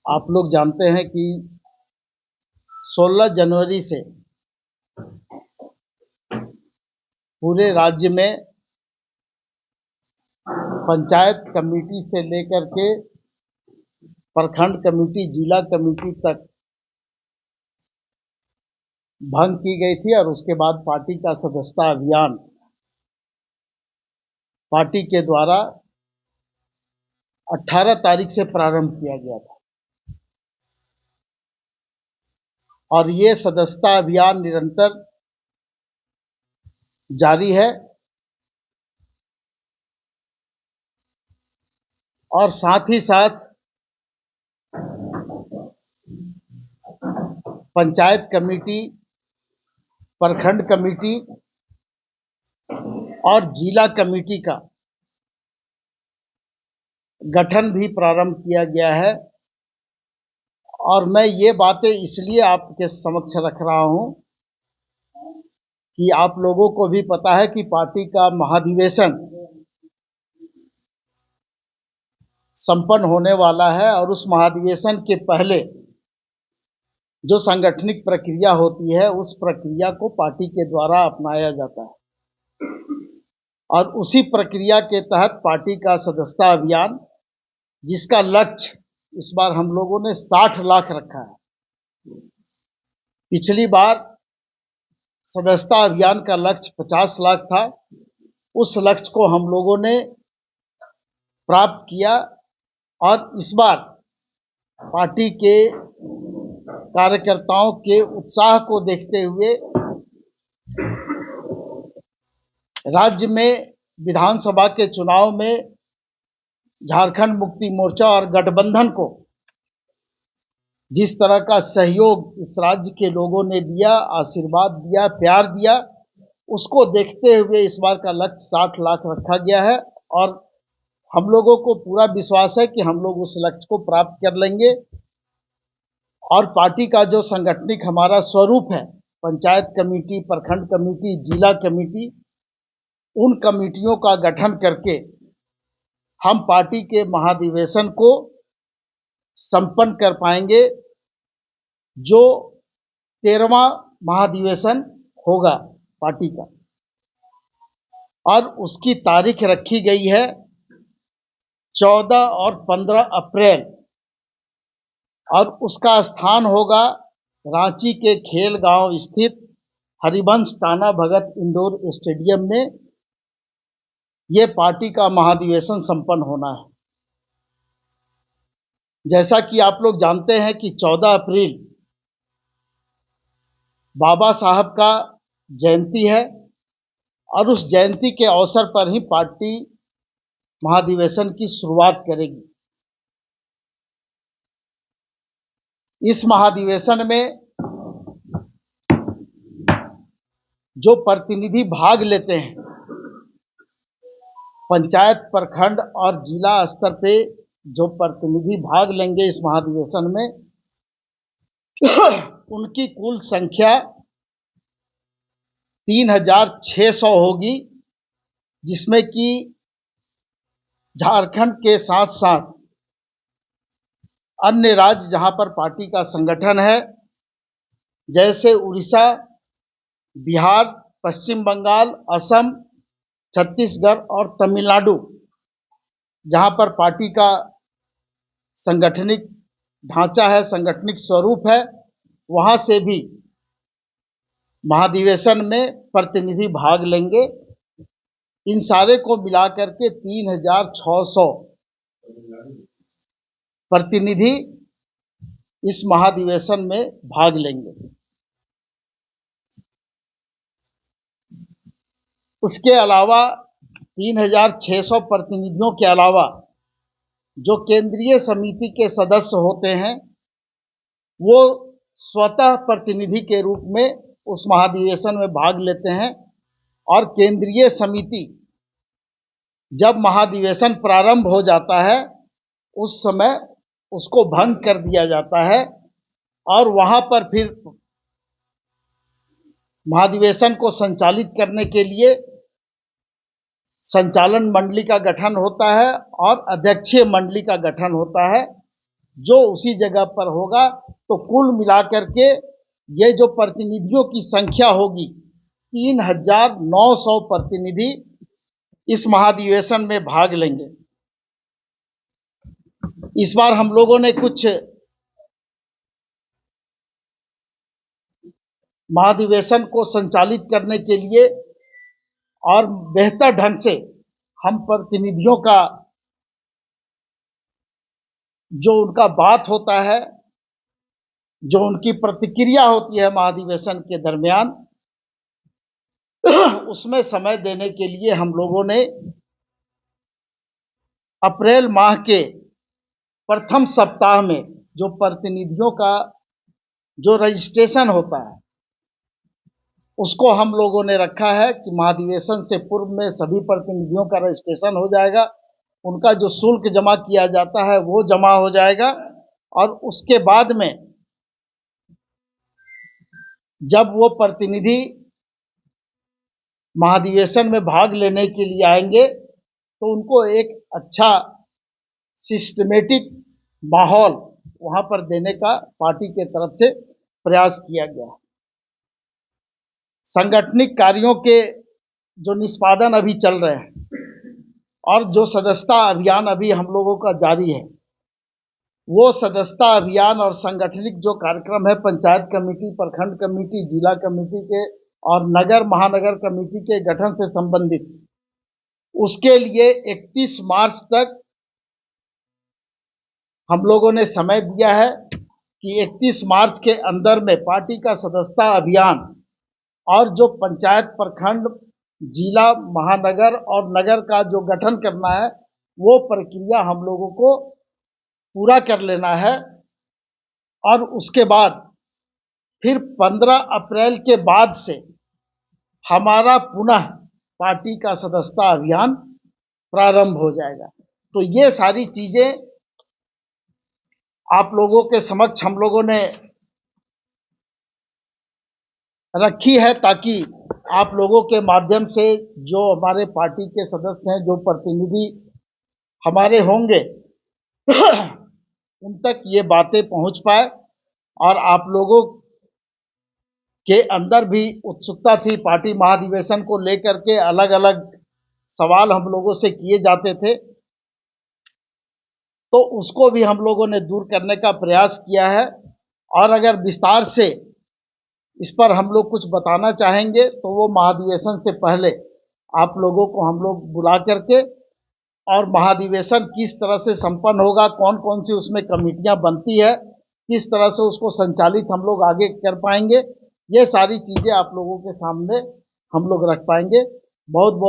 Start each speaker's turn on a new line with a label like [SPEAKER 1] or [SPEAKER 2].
[SPEAKER 1] आप लोग जानते हैं कि 16 जनवरी से पूरे राज्य में पंचायत कमेटी से लेकर के प्रखंड कमेटी, जिला कमेटी तक भंग की गई थी और उसके बाद पार्टी का सदस्यता अभियान पार्टी के द्वारा 18 तारीख से प्रारंभ किया गया था और ये सदस्यता अभियान निरंतर जारी है और साथ ही साथ पंचायत कमेटी, प्रखंड कमेटी और जिला कमेटी का गठन भी प्रारंभ किया गया है। और मैं ये बातें इसलिए आपके समक्ष रख रहा हूं कि आप लोगों को भी पता है कि पार्टी का महाधिवेशन संपन्न होने वाला है और उस महाधिवेशन के पहले जो सांगठनिक प्रक्रिया होती है उस प्रक्रिया को पार्टी के द्वारा अपनाया जाता है और उसी प्रक्रिया के तहत पार्टी का सदस्यता अभियान, जिसका लक्ष्य इस बार हम लोगों ने 60 लाख रखा है। पिछली बार सदस्यता अभियान का लक्ष्य 50 लाख था। उस लक्ष्य को हम लोगों ने प्राप्त किया और इस बार पार्टी के कार्यकर्ताओं के उत्साह को देखते हुए राज्य में विधानसभा के चुनाव में झारखंड मुक्ति मोर्चा और गठबंधन को जिस तरह का सहयोग इस राज्य के लोगों ने दिया, आशीर्वाद दिया, प्यार दिया, उसको देखते हुए इस बार का लक्ष्य 60 लाख रखा गया है और हम लोगों को पूरा विश्वास है कि हम लोग उस लक्ष्य को प्राप्त कर लेंगे। और पार्टी का जो संगठनिक हमारा स्वरूप है, पंचायत कमेटी, प्रखंड कमेटी, जिला कमेटी, उन कमेटियों का गठन करके हम पार्टी के महाधिवेशन को संपन्न कर पाएंगे, जो 13वां महाधिवेशन होगा पार्टी का और उसकी तारीख रखी गई है 14 और 15 अप्रैल और उसका स्थान होगा रांची के खेल गांव स्थित हरिवंश टाना भगत इंडोर स्टेडियम में। ये पार्टी का महाधिवेशन संपन्न होना है। जैसा कि आप लोग जानते हैं कि 14 अप्रैल बाबा साहब का जयंती है और उस जयंती के अवसर पर ही पार्टी महाधिवेशन की शुरुआत करेगी। इस महाधिवेशन में जो प्रतिनिधि भाग लेते हैं, पंचायत, प्रखंड और जिला स्तर पे जो प्रतिनिधि भाग लेंगे इस महाधिवेशन में, उनकी कुल संख्या 3600 होगी, जिसमें कि झारखंड के साथ साथ अन्य राज्य जहां पर पार्टी का संगठन है, जैसे उड़ीसा, बिहार, पश्चिम बंगाल, असम, छत्तीसगढ़ और तमिलनाडु, जहां पर पार्टी का संगठनिक ढांचा है, संगठनिक स्वरूप है, वहां से भी महाधिवेशन में प्रतिनिधि भाग लेंगे। इन सारे को मिलाकर के 3600 प्रतिनिधि इस महाधिवेशन में भाग लेंगे। उसके अलावा 3600 प्रतिनिधियों के अलावा जो केंद्रीय समिति के सदस्य होते हैं, वो स्वतः प्रतिनिधि के रूप में उस महाधिवेशन में भाग लेते हैं और केंद्रीय समिति जब महाधिवेशन प्रारंभ हो जाता है उस समय उसको भंग कर दिया जाता है और वहां पर फिर महाधिवेशन को संचालित करने के लिए संचालन मंडली का गठन होता है और अध्यक्षीय मंडली का गठन होता है जो उसी जगह पर होगा। तो कुल मिलाकर के ये जो प्रतिनिधियों की संख्या होगी 3,900 प्रतिनिधि इस महाधिवेशन में भाग लेंगे। इस बार हम लोगों ने कुछ महाधिवेशन को संचालित करने के लिए और बेहतर ढंग से हम प्रतिनिधियों का जो उनका बात होता है, जो उनकी प्रतिक्रिया होती है महाधिवेशन के दरमियान, उसमें समय देने के लिए हम लोगों ने अप्रैल माह के प्रथम सप्ताह में जो प्रतिनिधियों का जो रजिस्ट्रेशन होता है उसको हम लोगों ने रखा है कि महाधिवेशन से पूर्व में सभी प्रतिनिधियों का रजिस्ट्रेशन हो जाएगा, उनका जो शुल्क जमा किया जाता है वो जमा हो जाएगा और उसके बाद में जब वो प्रतिनिधि महाधिवेशन में भाग लेने के लिए आएंगे तो उनको एक अच्छा सिस्टमेटिक माहौल वहां पर देने का पार्टी के तरफ से प्रयास किया गया। संगठनिक कार्यों के जो निष्पादन अभी चल रहे हैं और जो सदस्यता अभियान अभी हम लोगों का जारी है, वो सदस्यता अभियान और संगठनिक जो कार्यक्रम है पंचायत कमेटी, प्रखंड कमेटी, जिला कमेटी के और नगर महानगर कमेटी के गठन से संबंधित, उसके लिए 31 मार्च तक हम लोगों ने समय दिया है कि 31 मार्च के अंदर में पार्टी का सदस्यता अभियान और जो पंचायत, प्रखंड, जिला, महानगर और नगर का जो गठन करना है वो प्रक्रिया हम लोगों को पूरा कर लेना है। और उसके बाद फिर 15 अप्रैल के बाद से हमारा पुनः पार्टी का सदस्यता अभियान प्रारंभ हो जाएगा। तो ये सारी चीजें आप लोगों के समक्ष हम लोगों ने रखी है ताकि आप लोगों के माध्यम से जो हमारे पार्टी के सदस्य हैं, जो प्रतिनिधि हमारे होंगे उन तक ये बातें पहुंच पाए और आप लोगों के अंदर भी उत्सुकता थी। पार्टी महाधिवेशन को लेकर के अलग अलग सवाल हम लोगों से किए जाते थे, तो उसको भी हम लोगों ने दूर करने का प्रयास किया है। और अगर विस्तार से इस पर हम लोग कुछ बताना चाहेंगे तो वो महाधिवेशन से पहले आप लोगों को हम लोग बुला करके और महाधिवेशन किस तरह से संपन्न होगा, कौन कौन सी उसमें कमेटियां बनती है, किस तरह से उसको संचालित हम लोग आगे कर पाएंगे, ये सारी चीजें आप लोगों के सामने हम लोग रख पाएंगे। बहुत बहुत